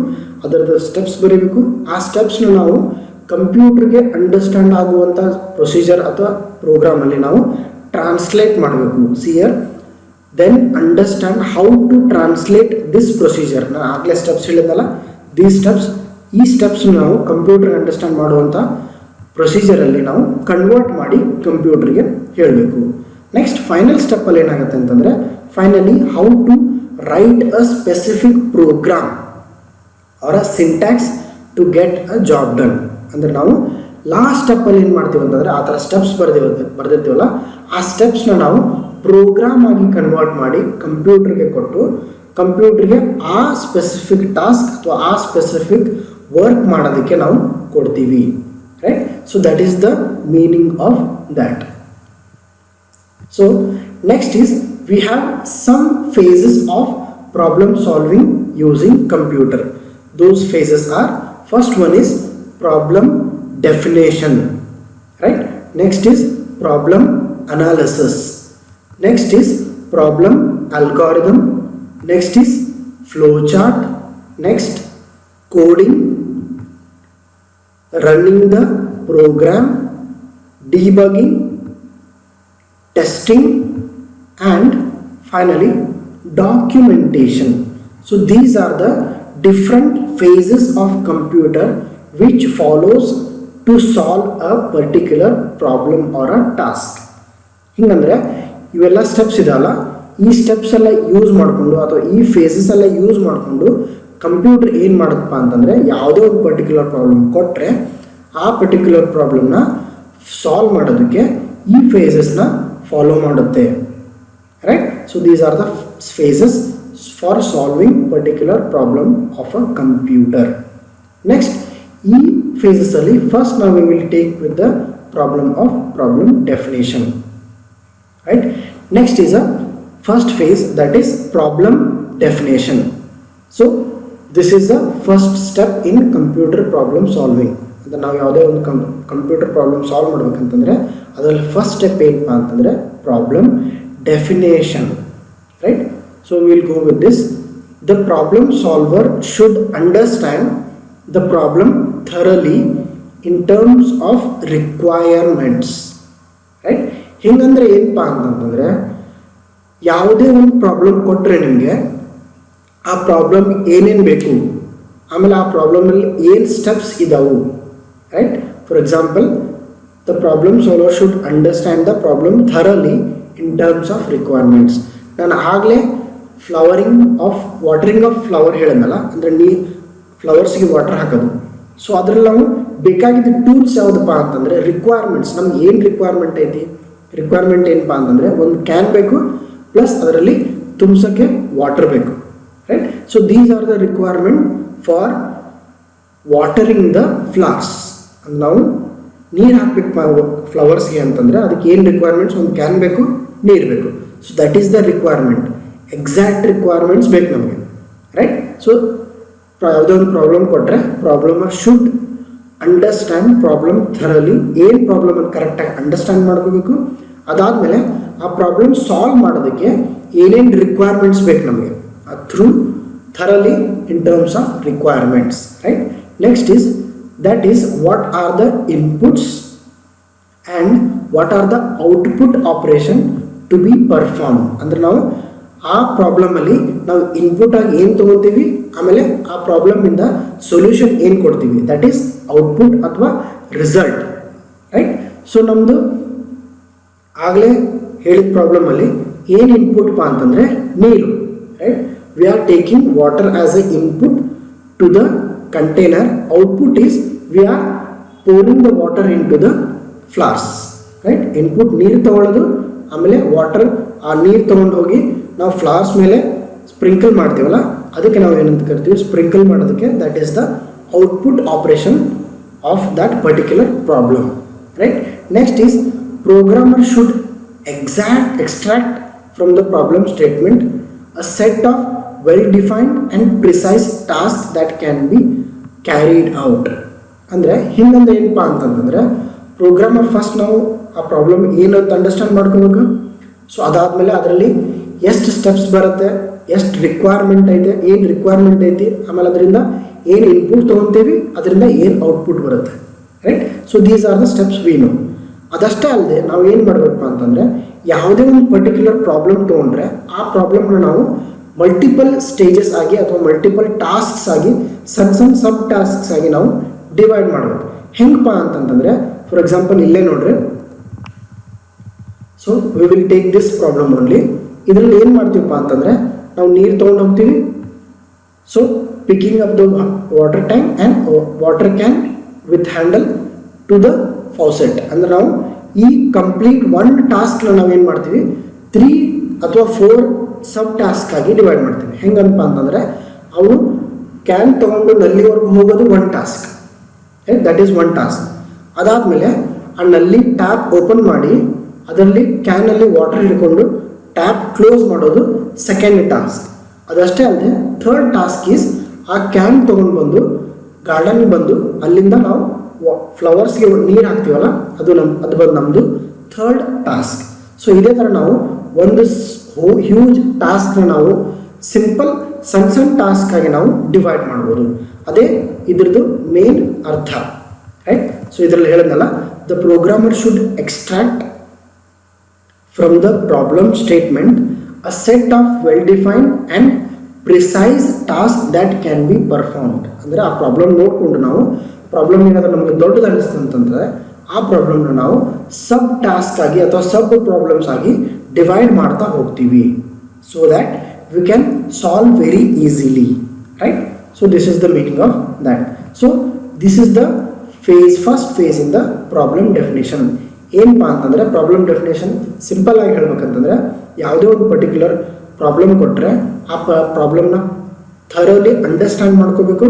ಅದರದ್ದು ಸ್ಟೆಪ್ಸ್ ಬರೀಬೇಕು. ಆ ಸ್ಟೆಪ್ಸ್ನ ನಾವು ಕಂಪ್ಯೂಟರ್ಗೆ ಅಂಡರ್ಸ್ಟ್ಯಾಂಡ್ ಆಗುವಂಥ ಪ್ರೊಸೀಜರ್ ಅಥವಾ ಪ್ರೋಗ್ರಾಮಲ್ಲಿ ನಾವು ಟ್ರಾನ್ಸ್ಲೇಟ್ ಮಾಡಬೇಕು. ಸಿಯರ್ then understand how to translate this procedure. ನಾನು ಆಗಲೇ ಸ್ಟೆಪ್ಸ್ ಹೇಳಿದ್ನಲ್ಲ, ಈ ಸ್ಟೆಪ್ಸ್ ನಾವು ಕಂಪ್ಯೂಟರ್ ಅಂಡರ್ಸ್ಟ್ಯಾಂಡ್ ಮಾಡುವಂಥ ಪ್ರೊಸೀಜರಲ್ಲಿ ನಾವು ಕನ್ವರ್ಟ್ ಮಾಡಿ ಕಂಪ್ಯೂಟರ್ಗೆ ಹೇಳಬೇಕು. ನೆಕ್ಸ್ಟ್ ಫೈನಲ್ ಸ್ಟೆಪ್ಪಲ್ಲಿ ಏನಾಗುತ್ತೆ ಅಂತಂದರೆ finally how to write a specific program or a syntax to get a job done. ಅಂದರೆ ನಾವು ಲಾಸ್ಟ್ ಸ್ಟೆಪ್ಪಲ್ಲಿ ಏನು ಮಾಡ್ತೀವಿ ಅಂತಂದರೆ ಆ ಥರ ಸ್ಟೆಪ್ಸ್ ಬರೆದಿರ್ತೀವಲ್ಲ, ಆ ಸ್ಟೆಪ್ಸ್ನ ನಾವು ಪ್ರೋಗ್ರಾಮ್ ಆಗಿ ಕನ್ವರ್ಟ್ ಮಾಡಿ ಕಂಪ್ಯೂಟರ್ಗೆ ಕೊಟ್ಟು ಕಂಪ್ಯೂಟರ್ಗೆ ಆ ಸ್ಪೆಸಿಫಿಕ್ ಟಾಸ್ಕ್ ಅಥವಾ ಆ ಸ್ಪೆಸಿಫಿಕ್ ವರ್ಕ್ ಮಾಡೋದಕ್ಕೆ ನಾವು ಕೊಡ್ತೀವಿ. Right? So that is the meaning of that. So next is we have some phases of problem solving using computer. Those phases are, first one is problem definition, right? Next is problem analysis. Next is problem algorithm. Next is flowchart. Next coding, running the program, debugging, testing, and finally documentation. So these are the different phases of computer which follows to solve a particular problem or a task. ಹಿಂಗಂದ್ರೆ ಇವೆಲ್ಲ steps ಇದಲ್ಲ, ಈ steps ಎಲ್ಲ use ಮಾಡಿಕೊಂಡು ಅಥವಾ ಈ phases ಎಲ್ಲ use ಮಾಡಿಕೊಂಡು computer ಏನು ಮಾಡುತ್ತಪ್ಪ ಅಂತಂದರೆ ಯಾವುದೇ ಒಂದು ಪರ್ಟಿಕ್ಯುಲರ್ ಪ್ರಾಬ್ಲಮ್ ಕೊಟ್ಟರೆ ಆ ಪರ್ಟಿಕ್ಯುಲರ್ ಪ್ರಾಬ್ಲಮ್ನ ಸಾಲ್ವ್ ಮಾಡೋದಕ್ಕೆ ಈ ಫೇಸಸ್ನ ಫಾಲೋ ಮಾಡುತ್ತೆ. Right? So these are the phases for solving particular problem of a computer. Next ಈ ಫೇಸಸಲ್ಲಿ ಫಸ್ಟ್ ನಾವು will take with the problem definition. Right? Next is a first phase, that is problem definition. So this is the first step in computer problem solving. ಅಂದರೆ ನಾವು ಯಾವುದೇ ಒಂದು computer problem solve ಮಾಡ್ಬೇಕಂತಂದರೆ ಅದರಲ್ಲಿ first step ಏನಪ್ಪ ಅಂತಂದರೆ problem definition. Right? So will go with this. The problem solver should understand the problem thoroughly in terms of requirements. Right? ಹಿಂಗಂದ್ರೆ ಏನಪ್ಪ ಅಂತಂತಂದರೆ ಯಾವುದೇ ಒಂದು ಪ್ರಾಬ್ಲಮ್ ಕೊಟ್ಟರೆ ನಿಮಗೆ ಆ ಪ್ರಾಬ್ಲಮ್ ಏನೇನು ಬೇಕು, ಆಮೇಲೆ ಆ ಪ್ರಾಬ್ಲಮಲ್ಲಿ ಏನು ಸ್ಟೆಪ್ಸ್ ಇದಾವು. Right? For example, the problem solver should understand the problem thoroughly in terms of requirements. ನಾನು ಆಗಲೇ ವಾಟರಿಂಗ್ ಆಫ್ ಫ್ಲವರ್ ಹೇಳೋದಲ್ಲ, ಅಂದರೆ ಫ್ಲವರ್ಸ್ಗೆ ವಾಟರ್ ಹಾಕೋದು. ಸೊ ಅದರಲ್ಲಿ ನಾವು ಬೇಕಾಗಿದ್ದ ಟೂಲ್ಸ್ ಯಾವುದಪ್ಪ ಅಂತಂದರೆ ರಿಕ್ವೈರ್ಮೆಂಟ್ಸ್. ನಮ್ಗೆ ಏನು ರಿಕ್ವೈರ್ಮೆಂಟ್ ಐತಿ? ರಿಕ್ವೈರ್ಮೆಂಟ್ ಏನಪ್ಪ ಅಂತಂದರೆ ಒಂದು ಕ್ಯಾನ್ ಬೇಕು, ಪ್ಲಸ್ ಅದರಲ್ಲಿ ತುಂಬಿಸೋಕ್ಕೆ ವಾಟರ್ ಬೇಕು. Right? So these are the requirement for watering the flowers. ನಾವು ನೀರು ಹಾಕಬೇಕು ಫ್ಲವರ್ಸ್ಗೆ ಅಂತಂದರೆ ಅದಕ್ಕೆ ಏನು ರಿಕ್ವೈರ್ಮೆಂಟ್ಸ್? ಒಂದು ಕ್ಯಾನ್ ಬೇಕು, ನೀರು ಬೇಕು. So that is the requirement. Exact requirements ಬೇಕು ನಮಗೆ. ರೈಟ್? ಸೊ ಯಾವುದೋ ಒಂದು ಪ್ರಾಬ್ಲಮ್ ಕೊಟ್ಟರೆ ಪ್ರಾಬ್ಲಮರ್ ಶುಡ್ ಅಂಡರ್ಸ್ಟ್ಯಾಂಡ್ ಪ್ರಾಬ್ಲಮ್ ಥರಲಿ. ಏನು ಪ್ರಾಬ್ಲಮ್ ಅಂತ ಕರೆಕ್ಟಾಗಿ ಅಂಡರ್ಸ್ಟ್ಯಾಂಡ್ ಮಾಡ್ಕೋಬೇಕು. ಅದಾದಮೇಲೆ ಆ ಪ್ರಾಬ್ಲಮ್ ಸಾಲ್ವ್ ಮಾಡೋದಕ್ಕೆ ಏನೇನು ರಿಕ್ವೈರ್ಮೆಂಟ್ಸ್ ಬೇಕು ನಮಗೆ, through thoroughly in terms of requirements. Right? Next is that is what are the inputs and what are the output operation to be performed. ಅಂದರೆ ನಾವು ಆ ಪ್ರಾಬ್ಲಮಲ್ಲಿ ನಾವು ಇನ್ಪುಟ್ ಆಗಿ ಏನು ತೊಗೊತೀವಿ, ಆಮೇಲೆ ಆ ಪ್ರಾಬ್ಲಮಿಂದ ಸೊಲ್ಯೂಷನ್ ಏನು ಕೊಡ್ತೀವಿ, ದಟ್ ಈಸ್ ಔಟ್ಪುಟ್ ಅಥವಾ ರಿಸಲ್ಟ್, ರೈಟ್. ಸೊ ನಮ್ಮದು ಆಗಲೇ ಹೇಳಿದ ಪ್ರಾಬ್ಲಮಲ್ಲಿ ಏನು ಇನ್ಪುಟ್ಪ ಅಂತಂದರೆ ನೀರು, right. We are taking water as a input to the container. Output is we are pouring the water in to the flask, right. Input ನೀರು ತೊಗೊಳ್ಳೋದು, ಆಮೇಲೆ ವಾಟರ್ ಆ ನೀರು ತೊಗೊಂಡು ಹೋಗಿ ನಾವು ಫ್ಲಾಸ್ಕ್ ಮೇಲೆ ಸ್ಪ್ರಿಂಕಲ್ ಮಾಡ್ತೀವಲ್ಲ, ಅದಕ್ಕೆ ನಾವು ಏನಂತ ಕರಿತೀವಿ, ಸ್ಪ್ರಿಂಕಲ್ ಮಾಡೋದಕ್ಕೆ. That is the output operation of that particular problem, right. Next is programmer should extract from the problem statement a set of well-defined and precise tasks that can be carried out. ಅಂದರೆ ಹಿಂಗಂದ್ರೆ ಏನಪ್ಪ ಅಂತಂತಂದರೆ, programmer first ನಾವು ಆ problem ಏನು ಅಂತ understand ಮಾಡ್ಕೋಬೇಕು. So ಅದಾದಮೇಲೆ ಅದರಲ್ಲಿ ಎಷ್ಟು ಸ್ಟೆಪ್ಸ್ ಬರುತ್ತೆ, ಎಷ್ಟು ರಿಕ್ವೈರ್ಮೆಂಟ್ ಐತೆ, ಏನು ರಿಕ್ವೈರ್ಮೆಂಟ್ ಐತಿ, ಆಮೇಲೆ ಅದರಿಂದ ಏನು ಇನ್ಪುಟ್ ತೊಗೊತೀವಿ, ಅದರಿಂದ ಏನು ಔಟ್ಪುಟ್ ಬರುತ್ತೆ, right. So these are the steps we know. ಅದಷ್ಟೇ ಅಲ್ಲದೆ ನಾವು ಏನು ಮಾಡಬೇಕಪ್ಪ ಅಂತಂದರೆ, ಯಾವುದೇ ಒಂದು ಪರ್ಟಿಕ್ಯುಲರ್ ಪ್ರಾಬ್ಲಮ್ ತೊಗೊಂಡ್ರೆ ಆ ಪ್ರಾಬ್ಲಮ್ನ ನಾವು ಮಲ್ಟಿಪಲ್ ಸ್ಟೇಜಸ್ ಆಗಿ ಅಥವಾ ಮಲ್ಟಿಪಲ್ ಟಾಸ್ಕ್ಸ್ ಆಗಿ, ಸಣ್ಣ ಸಬ್ ಟಾಸ್ಕ್ಸ್ ಆಗಿ ನಾವು ಡಿವೈಡ್ ಮಾಡಬೇಕು. ಹೆಂಗಪ್ಪ ಅಂತಂತಂದರೆ, ಫಾರ್ ಎಕ್ಸಾಂಪಲ್ ಇಲ್ಲೇ ನೋಡ್ರಿ. So we will take this problem only. ಇದರಲ್ಲಿ ಏನು ಮಾಡ್ತೀವಪ್ಪ ಅಂತಂದರೆ, ನಾವು ನೀರು ತೊಗೊಂಡು ಹೋಗ್ತೀವಿ. So picking up the water tank and water can with handle to the faucet. ಅಂದರೆ ನಾವು ಈ ಕಂಪ್ಲೀಟ್ ಒನ್ ಟಾಸ್ಕ್ನ ನಾವೇನು ಮಾಡ್ತೀವಿ, 3 ಅಥವಾ 4 ಸಬ್ ಟಾಸ್ಕ್ ಆಗಿ ಡಿವೈಡ್ ಮಾಡ್ತೀವಿ. ಹೆಂಗಪ್ಪ ಅಂತಂದರೆ, ಅವನು ಕ್ಯಾನ್ ತೊಗೊಂಡು ನಲ್ಲಿವರೆಗೂ ಹೋಗೋದು one task, that is one task. ಅದಾದಮೇಲೆ ಆ ನಲ್ಲಿ ಟ್ಯಾಪ್ ಓಪನ್ ಮಾಡಿ ಅದರಲ್ಲಿ ಕ್ಯಾನಲ್ಲಿ ವಾಟರ್ ಹಿಡ್ಕೊಂಡು ಟ್ಯಾಪ್ ಕ್ಲೋಸ್ ಮಾಡೋದು ಸೆಕೆಂಡ್ ಟಾಸ್ಕ್. ಅದಷ್ಟೇ ಅಲ್ಲದೆ ಥರ್ಡ್ ಟಾಸ್ಕ್ ಈಸ್ ಆ ಕ್ಯಾನ್ ತೊಗೊಂಡು ಬಂದು ಗಾರ್ಡನ್ಗೆ ಬಂದು ಅಲ್ಲಿಂದ ನಾವು ಫ್ಲವರ್ಸ್ಗೆ ನೀರು ಹಾಕ್ತೀವಲ್ಲ, ಅದು ಬಂದು ನಮ್ಮದು ಥರ್ಡ್ ಟಾಸ್ಕ್. ಸೊ ಇದೇ ಥರ ನಾವು ಒಂದು ಹ್ಯೂಜ್ ಟಾಸ್ಕ್ನ ನಾವು ಸಿಂಪಲ್ ಸಣ್ಣ ಟಾಸ್ಕ್ ಆಗಿ ನಾವು ಡಿವೈಡ್ ಮಾಡ್ಬೋದು. ಅದೇ ಇದ್ರದ್ದು ಮೇನ್ ಅರ್ಥ, ರೈಟ್. ಸೊ ಇದರಲ್ಲಿ ಹೇಳಿದ್ನಲ್ಲ, the programmer should extract from the problem statement a set of well defined and precise task that can be performed. ಅಂದರೆ ಆ ಪ್ರಾಬ್ಲಮ್ ನೋಡಿಕೊಂಡು ನಾವು ಪ್ರಾಬ್ಲಮ್ ಏನಾದರೂ ನಮಗೆ ದೊಡ್ಡದು ಅನ್ನಿಸ್ತಂತಂದರೆ ಆ ಪ್ರಾಬ್ಲಮ್ನ ನಾವು ಸಬ್ ಟಾಸ್ಕ್ ಆಗಿ ಅಥವಾ ಸಬ್ ಪ್ರಾಬ್ಲಮ್ಸ್ ಆಗಿ ಡಿವೈಡ್ ಮಾಡ್ತಾ ಹೋಗ್ತೀವಿ. So that we can solve very easily, right. So this is the meaning of that. So this is the first phase in the problem definition. ಏನಪ್ಪ ಅಂತಂದರೆ, ಪ್ರಾಬ್ಲಮ್ ಡೆಫಿನೇಷನ್ ಸಿಂಪಲ್ ಆಗಿ ಹೇಳ್ಬೇಕಂತಂದರೆ, ಯಾವುದೇ ಒಂದು ಪರ್ಟಿಕ್ಯುಲರ್ ಪ್ರಾಬ್ಲಮ್ ಕೊಟ್ಟರೆ ಆ ಪ್ರಾಬ್ಲಮ್ನ thoroughly understand ಮಾಡ್ಕೋಬೇಕು,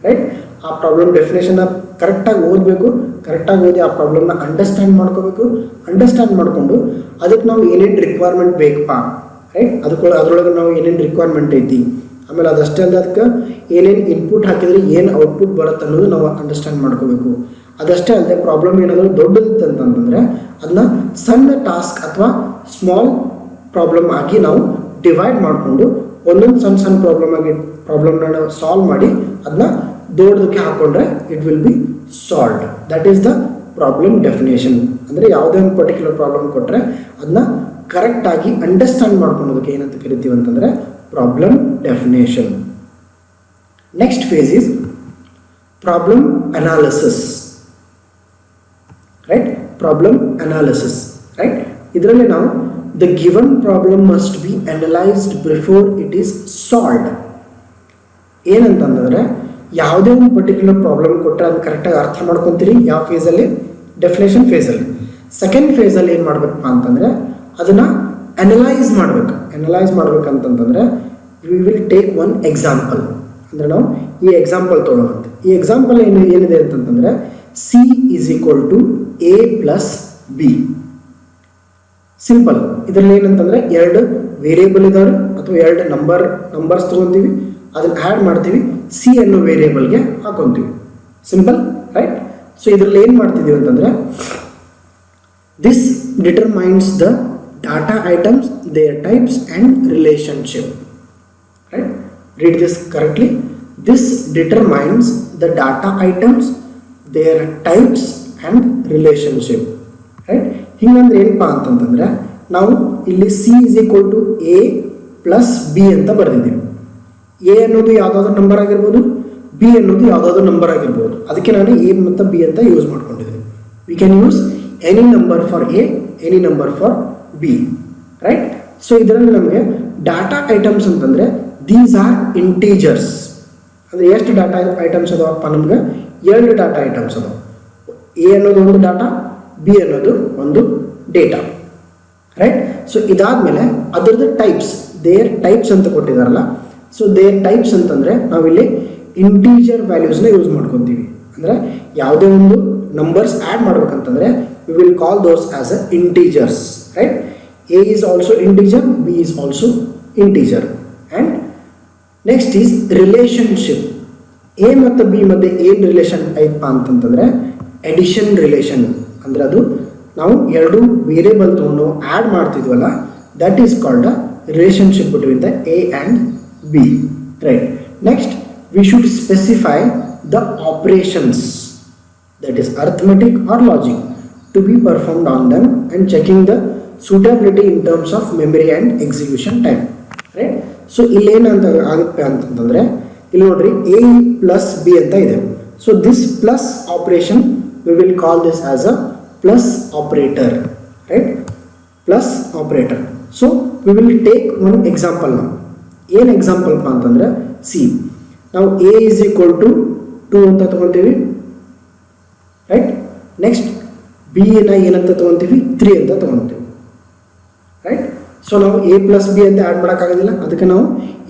right. ಆ problem ಡೆಫಿನೇಷನ್ನ ಕರೆಕ್ಟಾಗಿ ಓದಬೇಕು, ಕರೆಕ್ಟಾಗಿ ಓದಿ ಆ ಪ್ರಾಬ್ಲಮ್ನ ಅಂಡರ್ಸ್ಟ್ಯಾಂಡ್ ಮಾಡ್ಕೋಬೇಕು. ಅಂಡರ್ಸ್ಟ್ಯಾಂಡ್ ಮಾಡಿಕೊಂಡು ಅದಕ್ಕೆ ನಾವು ಏನೇನು ರಿಕ್ವೈರ್ಮೆಂಟ್ ಬೇಕಪ್ಪ, ರೈಟ್. ಅದರೊಳಗೆ ನಾವು ಏನೇನು ರಿಕ್ವೈರ್ಮೆಂಟ್ ಐತಿ, ಆಮೇಲೆ ಅದಷ್ಟೇ ಅಲ್ಲದೆ ಅದಕ್ಕೆ ಏನೇನು ಇನ್ಪುಟ್ ಹಾಕಿದರೆ ಏನು ಔಟ್ಪುಟ್ ಬರುತ್ತೆ ಅನ್ನೋದು ನಾವು ಅಂಡರ್ಸ್ಟ್ಯಾಂಡ್ ಮಾಡ್ಕೋಬೇಕು. ಅದಷ್ಟೇ ಅಲ್ಲದೆ ಪ್ರಾಬ್ಲಮ್ ಏನಾದರೂ ದೊಡ್ಡದಿತ್ತಂತಂದರೆ ಅದನ್ನ ಸಣ್ಣ ಟಾಸ್ಕ್ ಅಥವಾ ಸ್ಮಾಲ್ ಪ್ರಾಬ್ಲಮ್ ಆಗಿ ನಾವು ಡಿವೈಡ್ ಮಾಡಿಕೊಂಡು ಒಂದೊಂದು ಸಣ್ಣ ಪ್ರಾಬ್ಲಮ್ನ ನಾವು ಸಾಲ್ವ್ ಮಾಡಿ ಅದನ್ನ ದೊಡ್ಡದಕ್ಕೆ ಹಾಕೊಂಡ್ರೆ it will be solved. That is the problem definition. ಅಂದರೆ ಯಾವುದೇ ಒಂದು ಪರ್ಟಿಕ್ಯುಲರ್ ಪ್ರಾಬ್ಲಮ್ ಕೊಟ್ಟರೆ ಅದನ್ನ ಕರೆಕ್ಟಾಗಿ ಅಂಡರ್ಸ್ಟ್ಯಾಂಡ್ ಮಾಡ್ಕೊಳೋದಕ್ಕೆ ಏನಂತ ಕರಿತೀವಿ ಅಂತಂದರೆ problem definition. Next phase is problem analysis, right. Problem analysis, right. ಇದರಲ್ಲಿ ನಾವು the given problem must be analysed before it is solved. ಏನಂತಂದರೆ, ಯಾವುದೇ ಒಂದು ಪರ್ಟಿಕ್ಯುಲರ್ ಪ್ರಾಬ್ಲಮ್ ಕೊಟ್ಟರೆ ಅದು ಕರೆಕ್ಟಾಗಿ ಅರ್ಥ ಮಾಡ್ಕೊತೀರಿ ಯಾವ ಫೇಸಲ್ಲಿ, ಡೆಫಿನೇಷನ್ ಫೇಸಲ್ಲಿ. ಸೆಕೆಂಡ್ ಫೇಸಲ್ಲಿ ಏನು ಮಾಡಬೇಕಪ್ಪ ಅಂತಂದರೆ ಅದನ್ನು ಅನಲೈಸ್ ಮಾಡಬೇಕು. ಅನಲೈಸ್ ಮಾಡ್ಬೇಕಂತಂತಂದರೆ we will take one example. ಅಂದರೆ ನಾವು ಈ ಎಕ್ಸಾಂಪಲ್ ತೊಗೊಳೋಂತೆ. ಈ ಎಕ್ಸಾಂಪಲ್ ಏನಿದೆ ಅಂತಂತಂದರೆ C is equal to A plus B. Simple. ಇದರಲ್ಲಿ ಏನಂತಂದರೆ 2 ವೇರಿಯೇಬಲ್ ಇದ್ದಾವೆ ಅಥವಾ 2 ನಂಬರ್ಸ್ ತೊಗೊತೀವಿ, ಅದನ್ನು ಆ್ಯಡ್ ಮಾಡ್ತೀವಿ, ಸಿ ಅನ್ನೋ ವೇರಿಯೇಬಲ್ಗೆ ಹಾಕೊತೀವಿ. Simple, right. ಸೊ ಇದರಲ್ಲಿ ಏನು ಮಾಡ್ತಿದ್ದೀವಿ ಅಂತಂದರೆ this determines the data items, their types and relationship, right. Read this correctly. This determines the data items, their types and relationship, right. ಹಿಂಗಂದ್ರೆ ಏನಪ್ಪ ಅಂತಂತಂದರೆ ನಾವು ಇಲ್ಲಿ C is equal to A plus B ಅಂತ ಬರೆದಿದ್ದೀವಿ. ಎ ಅನ್ನೋದು ಯಾವುದಾದ್ರೂ number ಆಗಿರ್ಬೋದು, ಬಿ ಅನ್ನೋದು ಯಾವುದಾದ್ರೂ ನಂಬರ್ ಆಗಿರ್ಬೋದು. ಅದಕ್ಕೆ ನಾನು ಎ ಮತ್ತು ಬಿ ಅಂತ ಯೂಸ್ ಮಾಡ್ಕೊಂಡಿದ್ದೀನಿ. We can use any number for A, any number for B, right. So ಇದರಲ್ಲಿ ನಮಗೆ ಡಾಟಾ ಐಟಮ್ಸ್ ಅಂತಂದರೆ ದೀಸ್ ಆರ್ ಇಂಟೀಜರ್ಸ್. ಅಂದರೆ ಎಷ್ಟು ಡಾಟಾ ಐಟಮ್ಸ್ ಅದಾವಪ್ಪ ನಮ್ಗೆ? 2 ಡಾಟಾ ಐಟಮ್ಸ್ ಅದಾವೆ. ಎ ಅನ್ನೋದು ಒಂದು ಡಾಟಾ, ಬಿ ಅನ್ನೋದು ಒಂದು ಡೇಟಾ, ರೈಟ್. ಸೊ ಇದಾದಮೇಲೆ ಅದರದ್ದು ಟೈಪ್ಸ್, ದೇರ್ ಟೈಪ್ಸ್ ಅಂತ ಕೊಟ್ಟಿದ್ದಾರಲ್ಲ. ಸೊ ದೇರ್ ಟೈಪ್ಸ್ ಅಂತಂದರೆ ನಾವಿಲ್ಲಿ ಇಂಟೀಜರ್ ವ್ಯಾಲ್ಯೂಸ್ನ ಯೂಸ್ ಮಾಡ್ಕೊತೀವಿ. ಅಂದರೆ ಯಾವುದೇ ಒಂದು ನಂಬರ್ಸ್ ಆ್ಯಡ್ ಮಾಡ್ಬೇಕಂತಂದರೆ we will call those as a integers, right. A is also integer, B is also integer. And next is relationship. A ಮತ್ತು B ಮಧ್ಯೆ ಏನು ರಿಲೇಷನ್ ಐತಪ್ಪ ಅಂತಂತಂದರೆ ಎಡಿಷನ್ ರಿಲೇಷನ್. ಅಂದರೆ ಅದು ನಾವು 2 ವೇರಿಯೇಬಲ್ ತೊಗೊಂಡು ಆ್ಯಡ್ ಮಾಡ್ತಿದ್ವಲ್ಲ, that is called a relationship between the A and B, right. Next we should specify the operations, that is arithmetic or logic, to be performed on them and checking the suitability in terms of memory and execution time, right. So illenanta agutte antandre ಇಲ್ಲಿ ನೋಡ್ರಿ a plus b ಅಂತ ಇದೆ. So this plus operation we will call this as a plus operator, right, plus operator. So we will take one example now. ಏನು example ಅಂತಂದ್ರೆ C, ನಾವು A is equal to 2 ಅಂತ ತೊಗೊತೀವಿ, right. Next B ನ ಏನಂತ ತೊಗೊತೀವಿ? 3 ಅಂತ ತೊಗೊತೀವಿ, right. So ನಾವು A plus B ಅಂತ add ಮಾಡೋಕ್ಕಾಗೋದಿಲ್ಲ. ಅದಕ್ಕೆ ನಾವು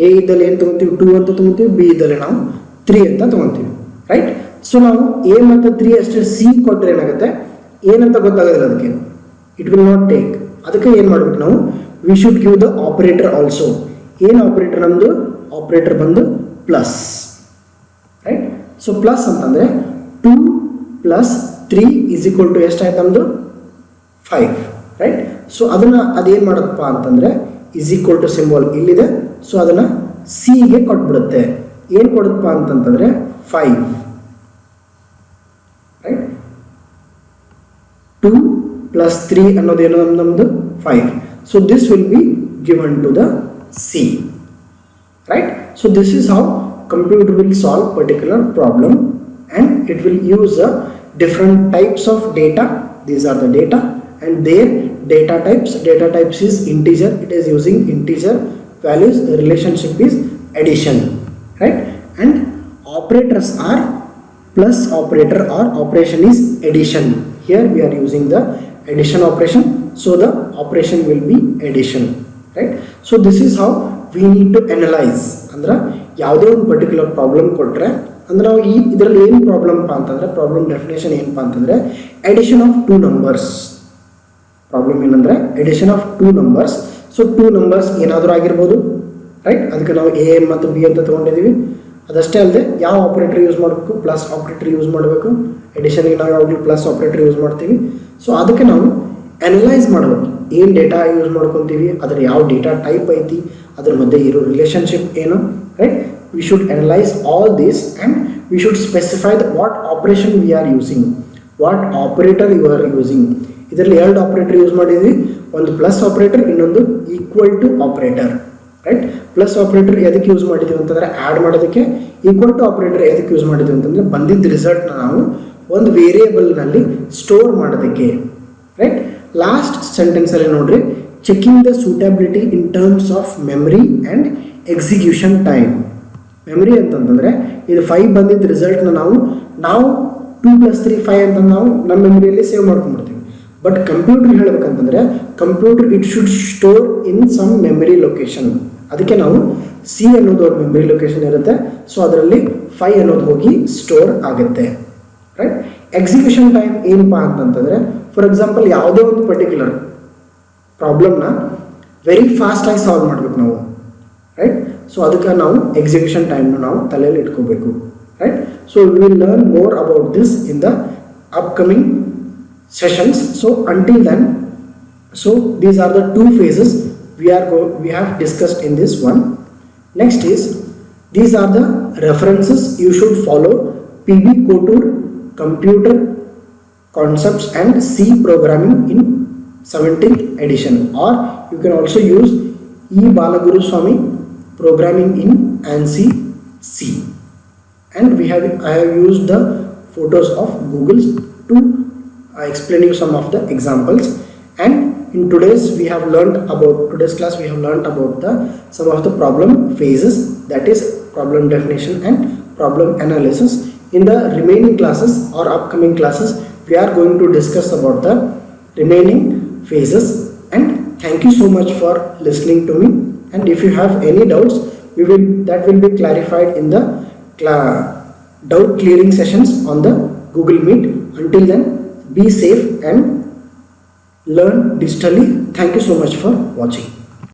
ಎ ಇದ್ದಲ್ಲಿ ಏನು ತೊಗೊತೀವಿ? 2 ಅಂತ ತೊಗೊತೀವಿ. ಬಿ ಇದ್ದಲ್ಲಿ ನಾವು 3 ಅಂತ ತೊಗೊತೀವಿ, ರೈಟ್. ಸೊ ನಾವು ಎ ಮತ್ತು 3 ಅಷ್ಟೇ ಸಿ ಕೊಟ್ಟರೆ ಏನಾಗುತ್ತೆ? ಏನಂತ ಗೊತ್ತಾಗೋದಿಲ್ಲ ಅದಕ್ಕೆ, ಇಟ್ ವಿಲ್ ನಾಟ್ ಟೇಕ್. ಅದಕ್ಕೆ ಏನು ಮಾಡ್ಬೇಕು ನಾವು? We should give the operator also. ಏನು ಆಪರೇಟರ್? ನಮ್ಮದು ಆಪರೇಟರ್ ಬಂದು ಪ್ಲಸ್, ರೈಟ್. ಸೊ ಪ್ಲಸ್ ಅಂತಂದರೆ 2 + 3 = ಎಷ್ಟಾಯ್ತು? ನಮ್ಮದು 5, ರೈಟ್. ಸೊ ಅದನ್ನು ಅದೇನು ಮಾಡುತ್ತಪ್ಪ ಅಂತಂದರೆ = ಸಿಂಬಲ್ ಇಲ್ಲಿದೆ. ಸೊ ಅದನ್ನು ಸಿಗೆ ಕೊಟ್ಬಿಡುತ್ತೆ. ಏನು ಕೊಡುತ್ತಪ್ಪ ಅಂತಂತಂದರೆ 5, ರೈಟ್. 2 + 3 ಅನ್ನೋದೇನು? ನಮ್ಮದು 5. So this will be given to the C, right. So this is how computer will solve particular problem, and it will use different types of data. These are the data and their data types. Data types is integer, it is using integer values. The relationship is addition, right. And operators are plus operator, or operation is addition. Here we are using the addition operation, so the operation will be addition, right. So this is how we need to analyze. ಅಂದ್ರೆ ಯಾವುದೇ ಒಂದು particular problem ಕೊಟ್ಟರೆ, ಅಂದ್ರೆ ನಾವು ಇದರಲ್ಲಿ ಏನು problem ಅಂತಂದರೆ, problem definition ಏನಪ್ಪ ಅಂತಂದರೆ ಎಡಿಷನ್ ಆಫ್ 2 ನಂಬರ್ಸ್. ಪ್ರಾಬ್ಲಮ್ ಏನಂದರೆ addition of 2 numbers. So 2 numbers ಏನಾದರೂ ಆಗಿರ್ಬೋದು, ರೈಟ್. ಅದಕ್ಕೆ ನಾವು ಎ ಮತ್ತು ಬಿ ಅಂತ ತೊಗೊಂಡಿದ್ದೀವಿ. ಅದಷ್ಟೇ ಅಲ್ಲದೆ ಯಾವ ಆಪರೇಟರ್ ಯೂಸ್ ಮಾಡಬೇಕು? ಪ್ಲಸ್ ಆಪರೇಟರ್ ಯೂಸ್ ಮಾಡಬೇಕು. ಎಡಿಷನ್ಗೆ ನಾವು ಯಾವಾಗಲೂ ಪ್ಲಸ್ ಆಪರೇಟರ್ ಯೂಸ್ ಮಾಡ್ತೀವಿ. ಸೊ ಅದಕ್ಕೆ ನಾವು ಅನಲೈಸ್ ಮಾಡಬೇಕು. ಏನು ಡೇಟಾ ಯೂಸ್ ಮಾಡ್ಕೊತೀವಿ, ಅದರ ಯಾವ ಡೇಟಾ ಟೈಪ್ ಐತಿ, ಅದರ ಮಧ್ಯೆ ಇರೋ ರಿಲೇಷನ್ಶಿಪ್ ಏನು, right. We should analyse all this and we should specify the what operation we are using, what operator you are using. ಇದರಲ್ಲಿ 2 ಆಪರೇಟರ್ ಯೂಸ್ ಮಾಡಿದ್ವಿ. ಒಂದು ಪ್ಲಸ್ ಆಪರೇಟರ್, ಇನ್ನೊಂದು equal to operator, right. Plus operator ಎದಕ್ಕೆ use ಮಾಡಿದ್ದೀವಿ ಅಂತಂದರೆ add ಮಾಡೋದಕ್ಕೆ. Equal to operator ಎದಕ್ಕೆ use ಮಾಡಿದ್ದೀವಿ ಅಂತಂದರೆ ಬಂದಿದ್ದ ರಿಸಲ್ಟ್ನ ನಾವು ಒಂದು ವೇರಿಯೇಬಲ್ನಲ್ಲಿ ಸ್ಟೋರ್ ಮಾಡೋದಕ್ಕೆ, ರೈಟ್. ಲಾಸ್ಟ್ ಸೆಂಟೆನ್ಸಲ್ಲಿ ನೋಡ್ರಿ, checking the suitability in terms of memory and execution time. Memory ಅಂತಂತಂದರೆ ಇದು 5 ಬಂದಿದ್ದ ರಿಸಲ್ಟ್ನ ನಾವು 2 + 3 5 ಅಂತ ನಾವು ನಮ್ಮ ಮೆಮರಿಯಲ್ಲಿ ಸೇವ್ ಮಾಡ್ಕೊಂಡ್ಬಿಡ್ತೀವಿ. ಬಟ್ ಕಂಪ್ಯೂಟರ್ ಹೇಳಬೇಕಂತಂದರೆ computer it should store in some memory location. ಅದಕ್ಕೆ ನಾವು ಸಿ ಅನ್ನೋದು ಒಂದು ಮೆಮರಿ ಲೊಕೇಶನ್ ಇರುತ್ತೆ. ಸೊ ಅದರಲ್ಲಿ 5 ಅನ್ನೋದು ಹೋಗಿ ಸ್ಟೋರ್ ಆಗುತ್ತೆ, ರೈಟ್. ಎಕ್ಸಿಕ್ಯೂಷನ್ ಟೈಮ್ ಏನಪ್ಪ ಅಂತಂತಂದರೆ, ಫಾರ್ ಎಕ್ಸಾಂಪಲ್ ಯಾವುದೇ ಒಂದು ಪರ್ಟಿಕ್ಯುಲರ್ ಪ್ರಾಬ್ಲಮ್ನ ವೆರಿ ಫಾಸ್ಟಾಗಿ ಸಾಲ್ವ್ ಮಾಡಬೇಕು ನಾವು, ರೈಟ್. ಸೊ ಅದಕ್ಕೆ ನಾವು ಎಕ್ಸಿಕ್ಯೂಷನ್ ಟೈಮ್ನ ನಾವು ತಲೆಯಲ್ಲಿ ಇಟ್ಕೋಬೇಕು, right. So we will learn more about this in the upcoming sessions. So until then, so these are the 2 phases we have discussed in this one. Next is, these are the references you should follow: PB Kotur, Computer Concepts and C Programming in 17th edition, or you can also use E. Balaguru Swami, Programming in ANSI C. And I have used the photos of Google to explain you some of the examples. And in today's class we have learned about some of the problem phases, that is problem definition and problem analysis. In the remaining classes or upcoming classes, we are going to discuss about the remaining phases. And thank you so much for listening to me. And if you have any doubts, that will be clarified in the doubt clearing sessions on the Google Meet. Until then, be safe and learn digitally. Thank you so much for watching.